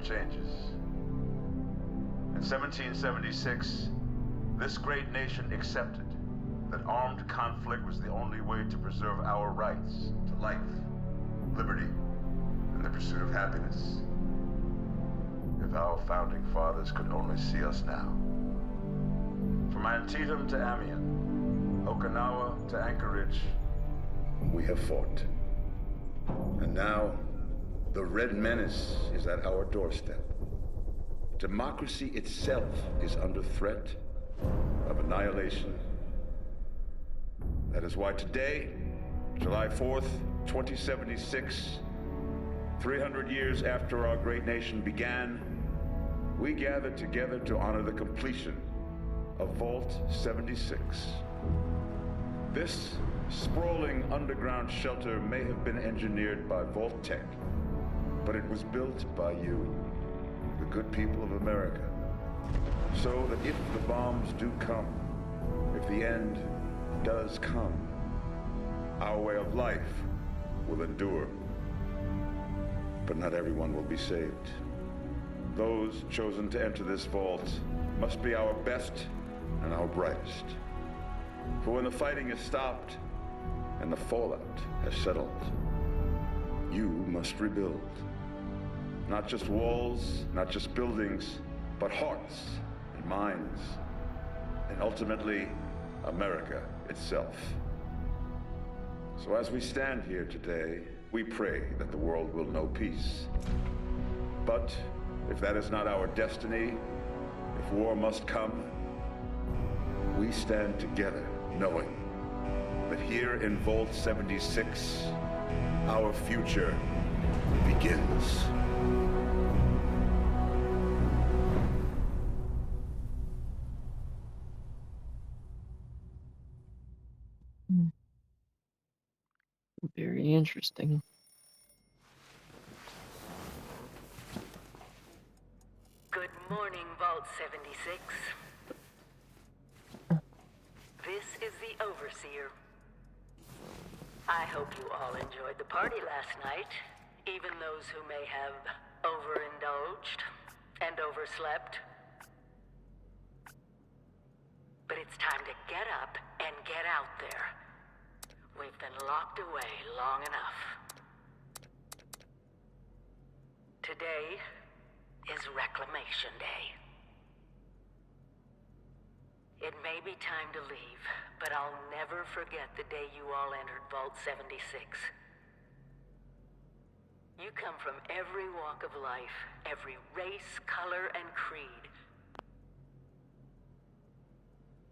changes. In 1776, this great nation accepted that armed conflict was the only way to preserve our rights to life, liberty, and the pursuit of happiness. If our founding fathers could only see us now. From Antietam to Amiens, Okinawa to Anchorage, we have fought. And now, the Red Menace is at our doorstep. Democracy itself is under threat of annihilation. That is why today, July 4th, 2076, 300 years after our great nation began, we gather together to honor the completion of Vault 76. This sprawling underground shelter may have been engineered by Vault Tech, but it was built by you, the good people of America, so that if the bombs do come, if the end does come, our way of life will endure. But not everyone will be saved. Those chosen to enter this vault must be our best and our brightest. For when the fighting is stopped and the fallout has settled, you must rebuild. Not just walls, not just buildings, but hearts and minds, and ultimately, America itself. So as we stand here today, we pray that the world will know peace. But if that is not our destiny, if war must come, we stand together knowing that here in Vault 76, our future begins. Very interesting. Good morning, Vault 76. This is the Overseer. I hope you all enjoyed the party last night, even those who may have overindulged and overslept. But it's time to get up and get out there. We've been locked away long enough. Today is Reclamation Day. It may be time to leave, but I'll never forget the day you all entered Vault 76. You come from every walk of life, every race, color, and creed.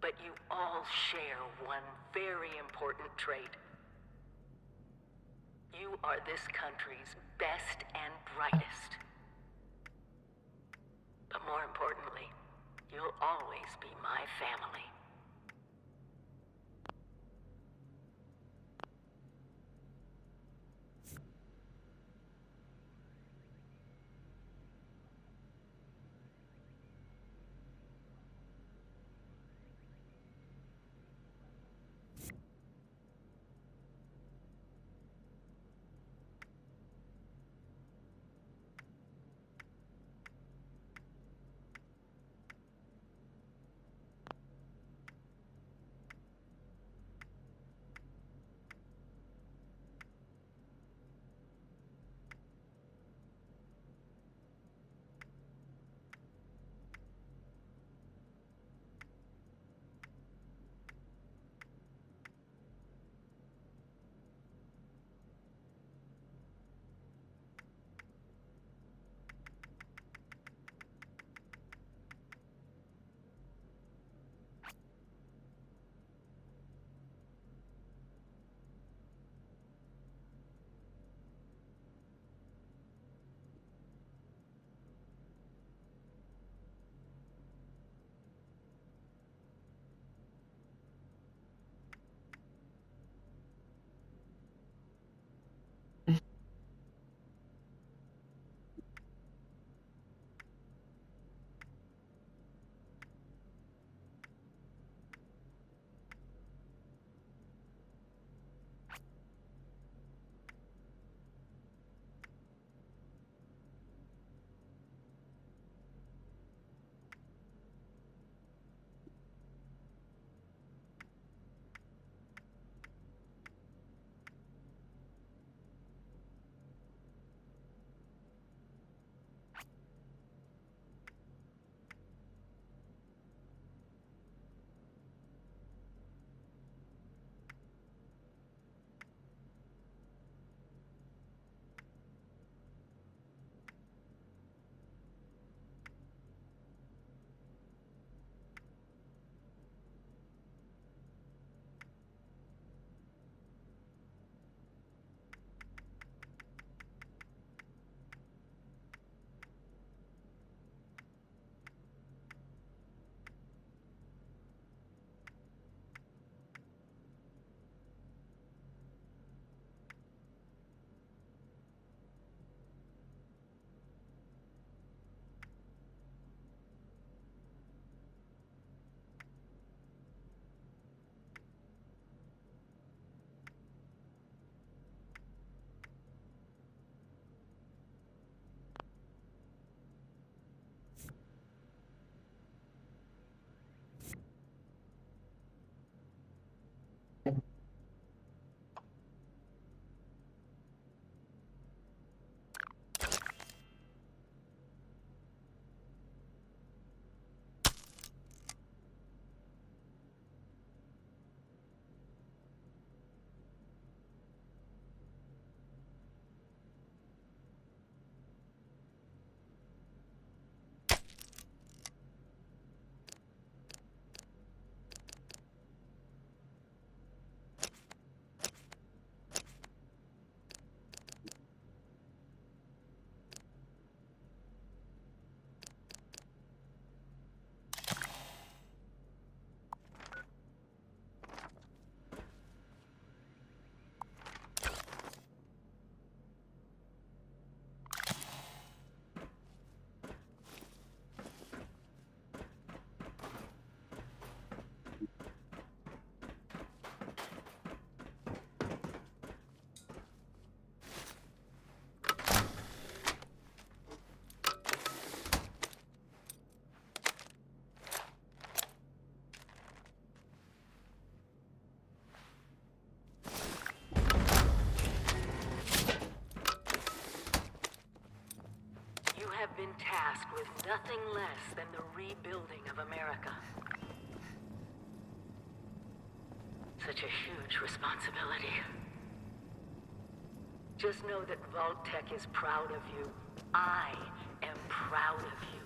But you all share one very important trait. You are this country's best and brightest. But more importantly, you'll always be my family. tasked with nothing less than the rebuilding of America. Such a huge responsibility. Just know that Vault-Tec is proud of you. I am proud of you.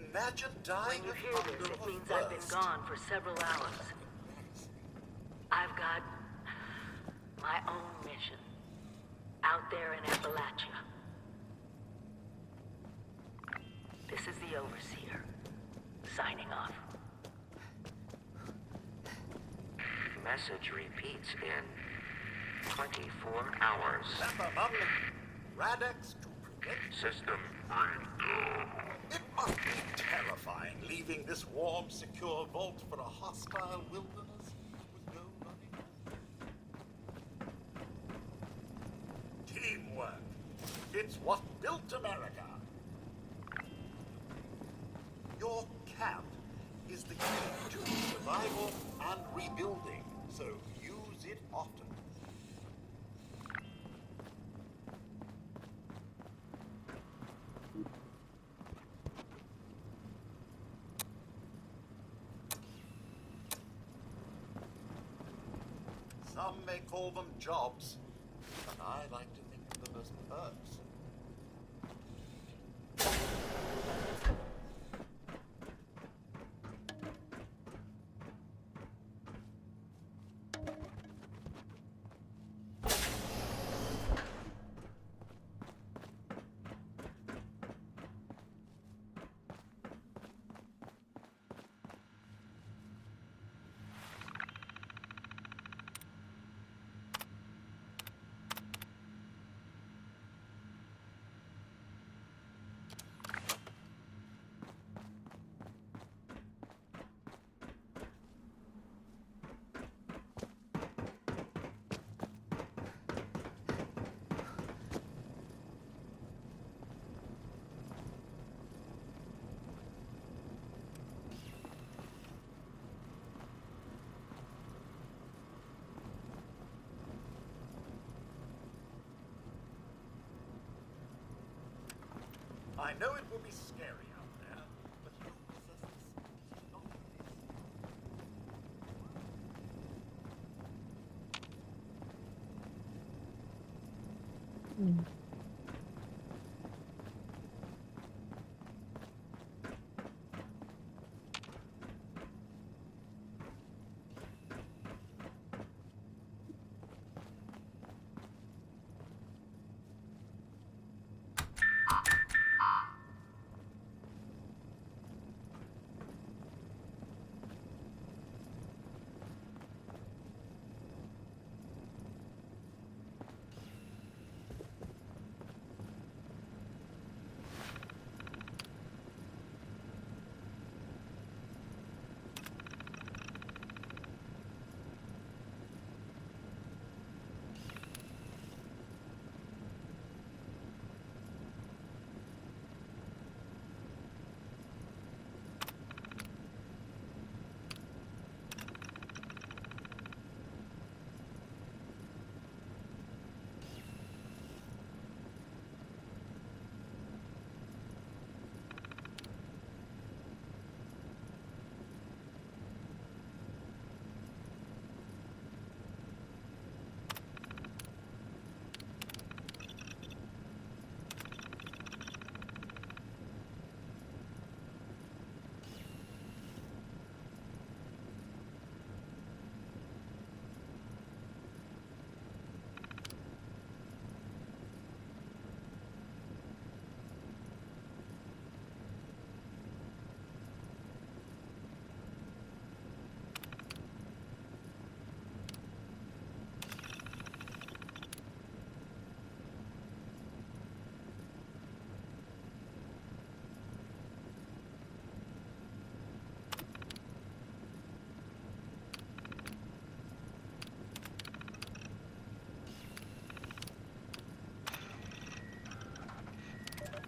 Imagine dying When you of hear hunger this, it or means I've been thirst. gone for several hours. I've got my own mission out there in Appalachia. This is the Overseer, signing off. Message repeats in 24 hours. Peppermint, Radex to prevent. System It must be terrifying leaving this warm, secure vault for a hostile wilderness with no running water. Teamwork. It's what built America. Your camp is the key to survival and rebuilding, so use it often. Some may call them jobs, but I like to think of them as perks. I know it will be scary out there, but you possess this knowledge.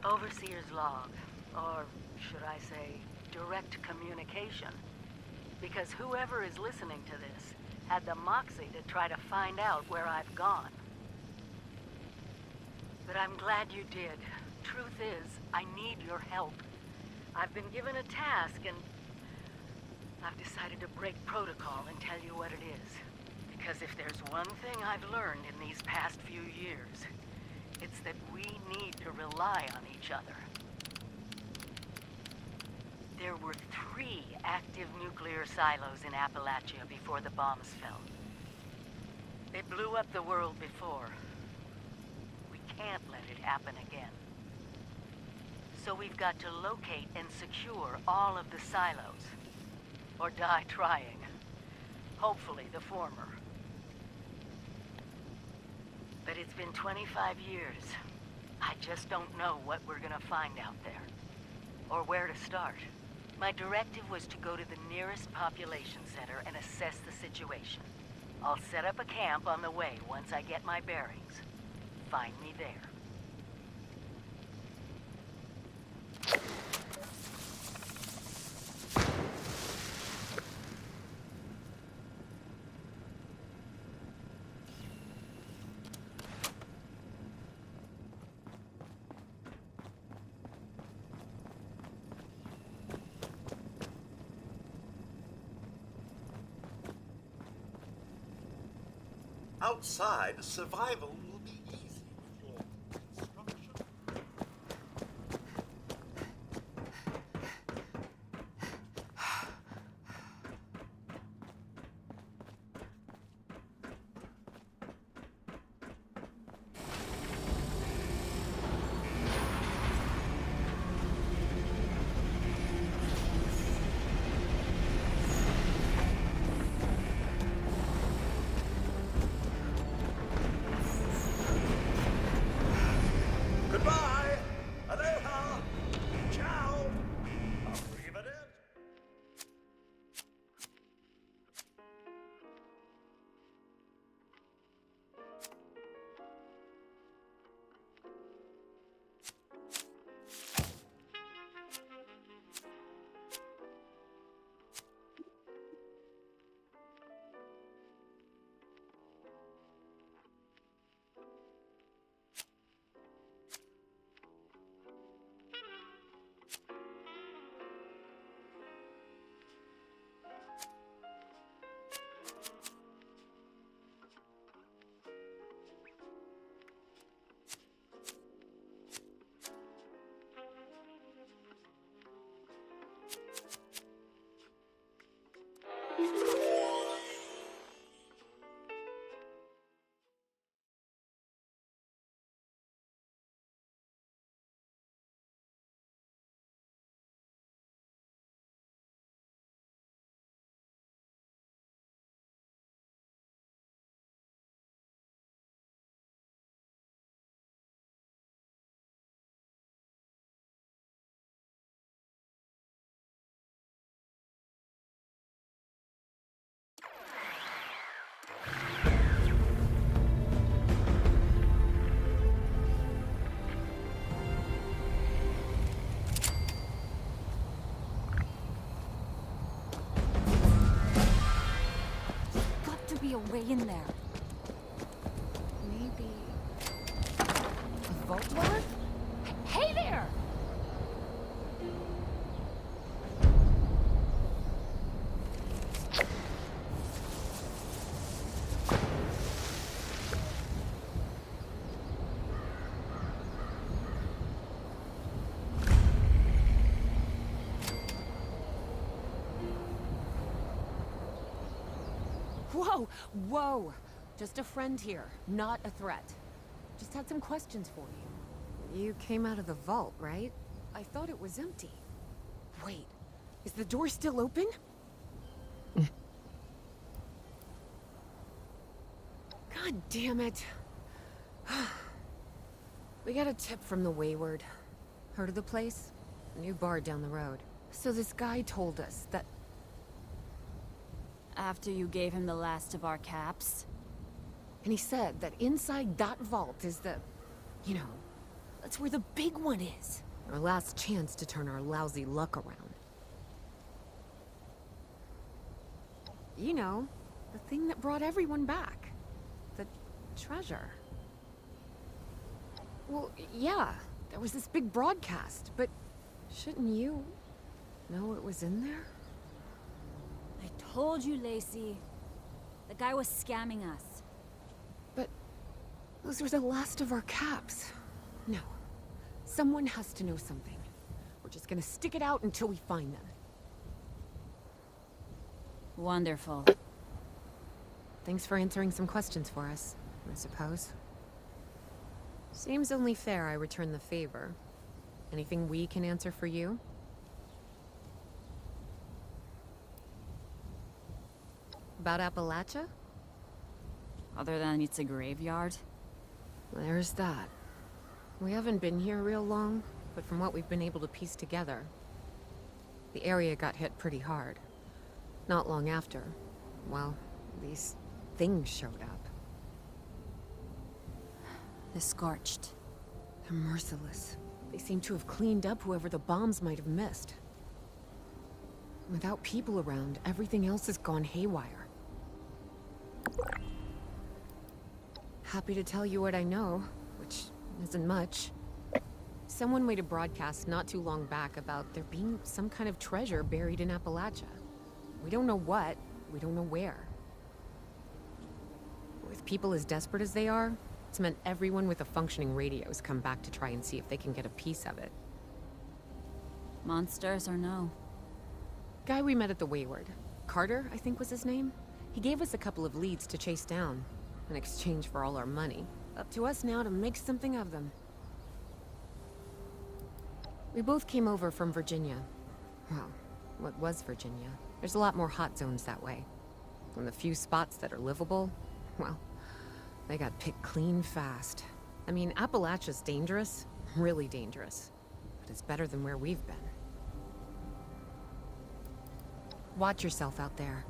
Overseer's log, or should I say, direct communication. Because whoever is listening to this had the moxie to try to find out where I've gone. But I'm glad you did. truth is, I need your help. I've been given a task, and I've decided to break protocol and tell you what it is. Because if there's one thing I've learned in these past few years, it's that we need to rely on each other. There were 3 active nuclear silos in Appalachia before the bombs fell. They blew up the world before. We can't let it happen again. So we've got to locate and secure all of the silos. Or die trying. Hopefully the former. But it's been 25 years. I just don't know what we're gonna find out there. Or where to start. My directive was to go to the nearest population center and assess the situation. I'll set up a camp on the way once I get my bearings. Find me there. Outside, survival will be easy with your construction. Goodbye! Aloha! Ciao! Arrivederci! Got to be a way in there. Maybe a vault dweller? Hey there! Whoa! Whoa! Just a friend here, not a threat. Just had some questions for you. You came out of the vault, right? I thought it was empty. Wait, is the door still open? God damn it. We got a tip from the Wayward. Heard of the place? New bar down the road. So this guy told us that... After you gave him the last of our caps? And he said that inside that vault is the... You know, that's where the big one is. Our last chance to turn our lousy luck around. You know, the thing that brought everyone back. The treasure. Well, yeah. There was this big broadcast, but shouldn't you know what was in there? I told you, Lacey. The guy was scamming us. But those were the last of our caps. No. Someone has to know something. We're just gonna stick it out until we find them. Wonderful. Thanks for answering some questions for us, I suppose. Seems only fair I return the favor. Anything we can answer for you? About Appalachia? Other than it's a graveyard? There's that. We haven't been here real long, but from what we've been able to piece together, the area got hit pretty hard. Not long after, well, these things showed up. The Scorched. They're merciless. They seem to have cleaned up whoever the bombs might have missed. Without people around, everything else has gone haywire. Happy to tell you what I know, which isn't much. Someone made a broadcast not too long back about there being some kind of treasure buried in Appalachia. We don't know what, we don't know where. With people as desperate as they are, it's meant everyone with a functioning radio has come back to try and see if they can get a piece of it. Monsters or no? Guy we met at the Wayward. Carter, I think was his name. He gave us a couple of leads to chase down, in exchange for all our money. Up to us now to make something of them. We both came over from Virginia. Well, what was Virginia? There's a lot more hot zones that way. And the few spots that are livable, well, they got picked clean fast. I mean, Appalachia's dangerous, really dangerous. But it's better than where we've been. Watch yourself out there.